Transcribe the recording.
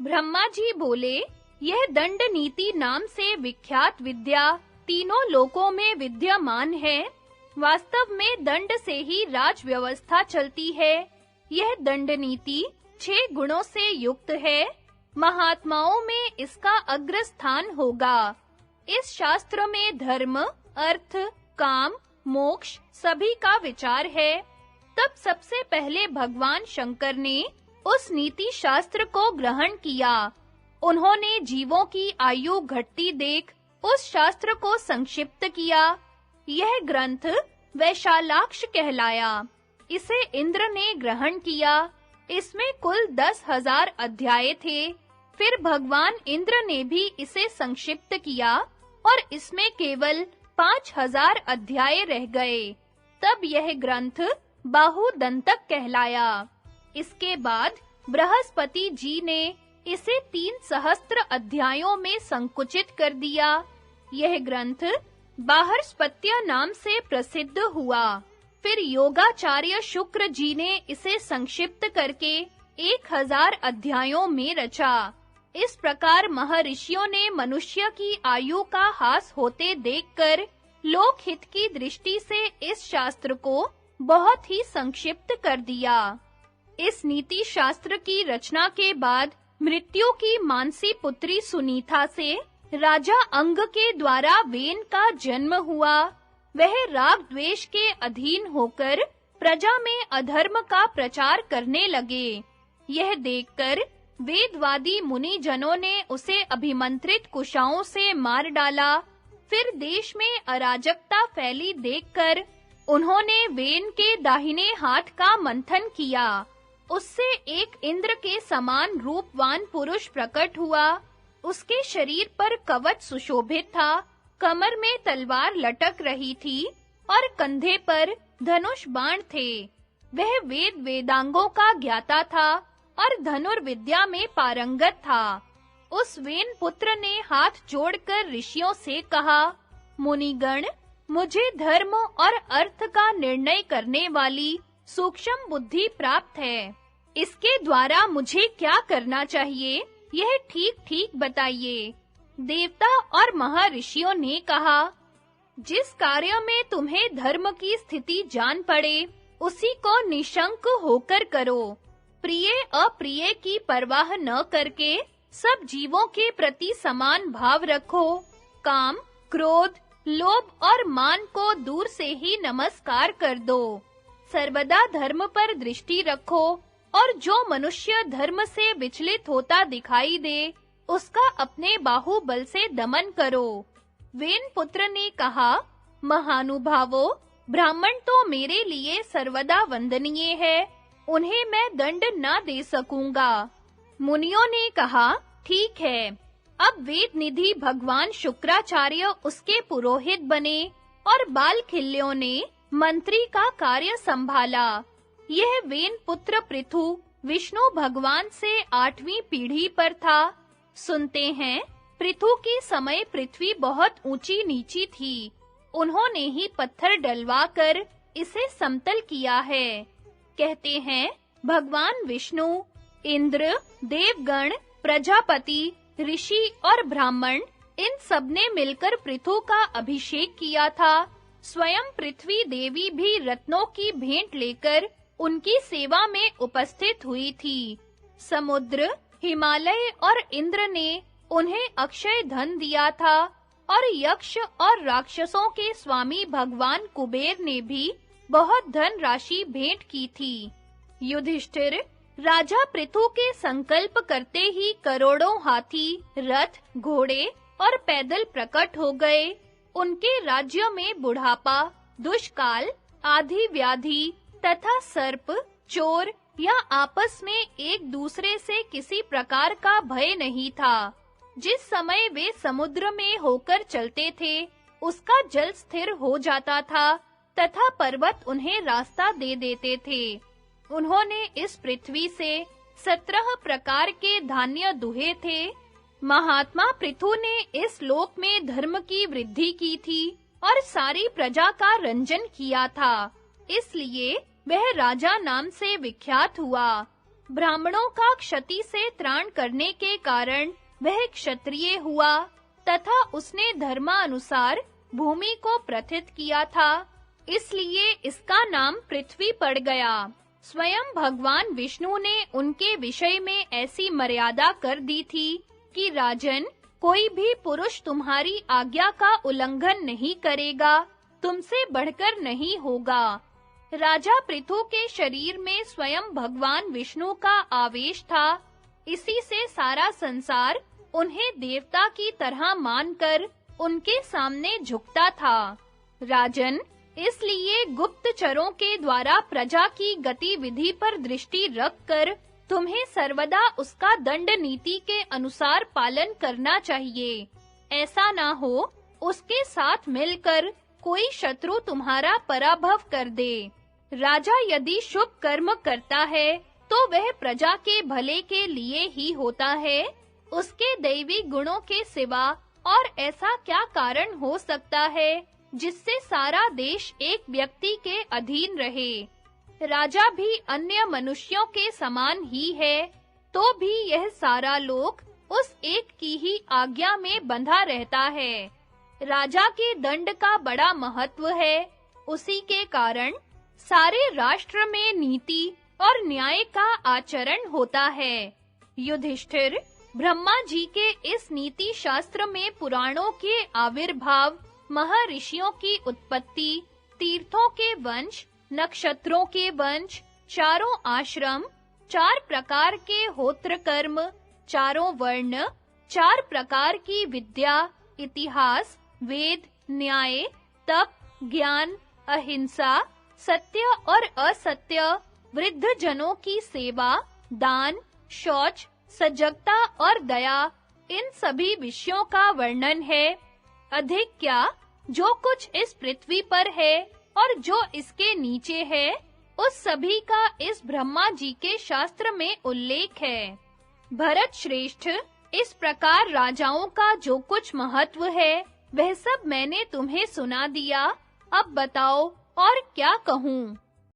ब्रह्मा जी बोले, यह दंड नीति नाम से विख्यात विद्या तीनों लोकों में विद्यमान है। वास्तव में दंड से ही राज व्यवस्था चलती है। यह दंड नीति 6 गुणों से युक्त है। महात्माओं में इसका अग्र स्थान होगा। इस शास्त्र में धर्म, अर्थ, काम, मोक्ष सभी का विचार है। तब सबसे पहले भगवान शंकर ने उस नीति शास्त्र को ग्रहण किया। उन्होंने जीवों की आयु घटती देख उस शास्त्र को संक्षिप्त किया। यह ग्रंथ वैशालाक्ष कहलाया। इसे इंद्र ने ग्रहण किया। इसमें कुल 10,000 अध्याय थे। फिर भगवान इंद्र ने भी इसे संक्षिप्त किया और इसमें केवल 5,000 अध्याय रह गए। तब यह ग्रंथ बाहुदंतक कहलाया। इसके बाद बृहस्पति जी ने इसे 3 सहस्त्र अध्यायों में संकुचित कर दिया। यह ग्रंथ बाहस्पत्य नाम से प्रसिद्ध हुआ। फिर योगाचार्य शुक्र जी ने इसे संक्षिप्त करके 1000 अध्यायों में रचा। इस प्रकार महर्षियों ने मनुष्य की आयु का हास होते देखकर लोकहित की दृष्टि से इस शास्त्र को बहुत ही संक्षिप्त कर दिया। इस नीति शास्त्र की रचना के बाद मृत्यु की मानसी पुत्री सुनीता से राजा अंग के द्वारा वेन का जन्म हुआ। वह राग द्वेष के अधीन होकर प्रजा में अधर्म का प्रचार करने लगे। यह देखकर वेदवादी मुनि जनों ने उसे अभिमंत्रित कुशाओं से मार डाला। फिर देश में अराजकता फैली देखकर उन्होंने वेन के दाहिने हाथ का मंथन किया। उससे एक इंद्र के समान रूपवान पुरुष प्रकट हुआ। उसके शरीर पर कवच सुशोभित था, कमर में तलवार लटक रही थी और कंधे पर धनुष बाण थे। वह वेद वेदांगों का ज्ञाता था और धनुर्विद्या में पारंगत था। उस वेन पुत्र ने हाथ जोड़कर ऋषियों से कहा, मुनिगण, मुझे धर्म और अर्थ का निर्णय करने वाली सूक्ष्म बुद्धि प्राप्त है। इसके द्वारा मुझे क्या करना चाहिए, यह ठीक-ठीक बताइए। देवता और महर्षियों ने कहा, जिस कार्य में तुम्हें धर्म की स्थिति जान पड़े, उसी को निशंक होकर करो। प्रिय अप्रिय की परवाह न करके सब जीवों के प्रति समान भाव रखो। काम, क्रोध, लोभ और मान को दूर से ही नमस्कार कर दो। सर्वदा धर्म पर दृष्टि रखो और जो मनुष्य धर्म से विचलित होता दिखाई दे, उसका अपने बाहुबल से दमन करो। वेन पुत्र ने कहा, महानुभावों, ब्राह्मण तो मेरे लिए सर्वदा वंदनीय है, उन्हें मैं दंड न दे सकूंगा। मुनियों ने कहा, ठीक है। अब वेद निधि भगवान शुक्राचार्य उसके पुरोहित बने और बालखिल्यों ने मंत्री का कार्य संभाला। यह वेन पुत्र पृथु विष्णु भगवान से 8वीं पीढ़ी पर था। सुनते हैं, पृथु की समय पृथ्वी बहुत ऊंची नीची थी। उन्होंने ही पत्थर डलवाकर इसे समतल किया है। कहते हैं, भगवान विष्णु, इंद्र, देवगण, प्रजापति, ऋषि और ब्राह्मण इन सब ने मिलकर पृथु का अभिषेक किया था। स्वयं पृथ्वी देवी भी रत्नों की भेंट लेकर उनकी सेवा में उपस्थित हुई थी। समुद्र, हिमालय और इंद्र ने उन्हें अक्षय धन दिया था और यक्ष और राक्षसों के स्वामी भगवान कुबेर ने भी बहुत धन राशि भेंट की थी। युधिष्ठिर, राजा पृथु के संकल्प करते ही करोड़ों हाथी, रथ, घोड़े और पैदल प्रकट हो गए। उनके राज्य में बुढ़ापा, दुष्काल, आदि व्याधि तथा सर्प, चोर या आपस में एक दूसरे से किसी प्रकार का भय नहीं था। जिस समय वे समुद्र में होकर चलते थे, उसका जल स्थिर हो जाता था तथा पर्वत उन्हें रास्ता दे देते थे। उन्होंने इस पृथ्वी से 17 प्रकार के धान्य दुहे थे। महात्मा पृथु ने इस लोक में धर्म की वृद्धि की थी और सारी प्रजा का रंजन किया था। इसलिए वह राजा नाम से विख्यात हुआ। ब्राह्मणों का क्षति से त्राण करने के कारण वह क्षत्रिय हुआ तथा उसने धर्मानुसार भूमि को प्रथित किया था, इसलिए इसका नाम पृथ्वी पड़ गया। स्वयं भगवान विष्णु ने उनके विषय में ऐसी मर्यादा कर दी थी कि राजन, कोई भी पुरुष तुम्हारी आज्ञा का उल्लंघन नहीं करेगा, तुमसे बढ़कर नहीं होगा। राजा पृथु के शरीर में स्वयं भगवान विष्णु का आवेश था, इसी से सारा संसार उन्हें देवता की तरह मानकर उनके सामने झुकता था। राजन, इसलिए गुप्तचरों के द्वारा प्रजा की गतिविधि पर दृष्टि रखकर तुम्हें सर्वदा उसका दंड नीति के अनुसार पालन करना चाहिए। ऐसा ना हो उसके साथ मिलकर कोई शत्रु तुम्हारा पराभव कर दे। राजा यदि शुभ कर्म करता है तो वह प्रजा के भले के लिए ही होता है। उसके दैवी गुणों के सिवा और ऐसा क्या कारण हो सकता है जिससे सारा देश एक व्यक्ति के अधीन रहे। राजा भी अन्य मनुष्यों के समान ही है, तो भी यह सारा लोक उस एक की ही आज्ञा में बंधा रहता है। राजा के दंड का बड़ा महत्व है, उसी के कारण सारे राष्ट्र में नीति और न्याय का आचरण होता है। युधिष्ठिर, ब्रह्मा जी के इस नीति शास्त्र में पुराणों के आविर्भाव, महर्षियों की उत्पत्ति, तीर्थों के वंश, नक्षत्रों के वंश, चारों आश्रम, 4 प्रकार के होत्र कर्म, चारों वर्ण, 4 प्रकार की विद्या, इतिहास, वेद, न्याय, तप, ज्ञान, अहिंसा, सत्य और असत्य, वृद्ध जनों की सेवा, दान, शौच, सजगता और दया, इन सभी विषयों का वर्णन है। अधिक क्या, जो कुछ इस पृथ्वी पर है और जो इसके नीचे है, उस सभी का इस ब्रह्मा जी के शास्त्र में उल्लेख है। भरत श्रेष्ठ, इस प्रकार राजाओं का जो कुछ महत्व है, वह सब मैंने तुम्हें सुना दिया। अब बताओ और क्या कहूँ।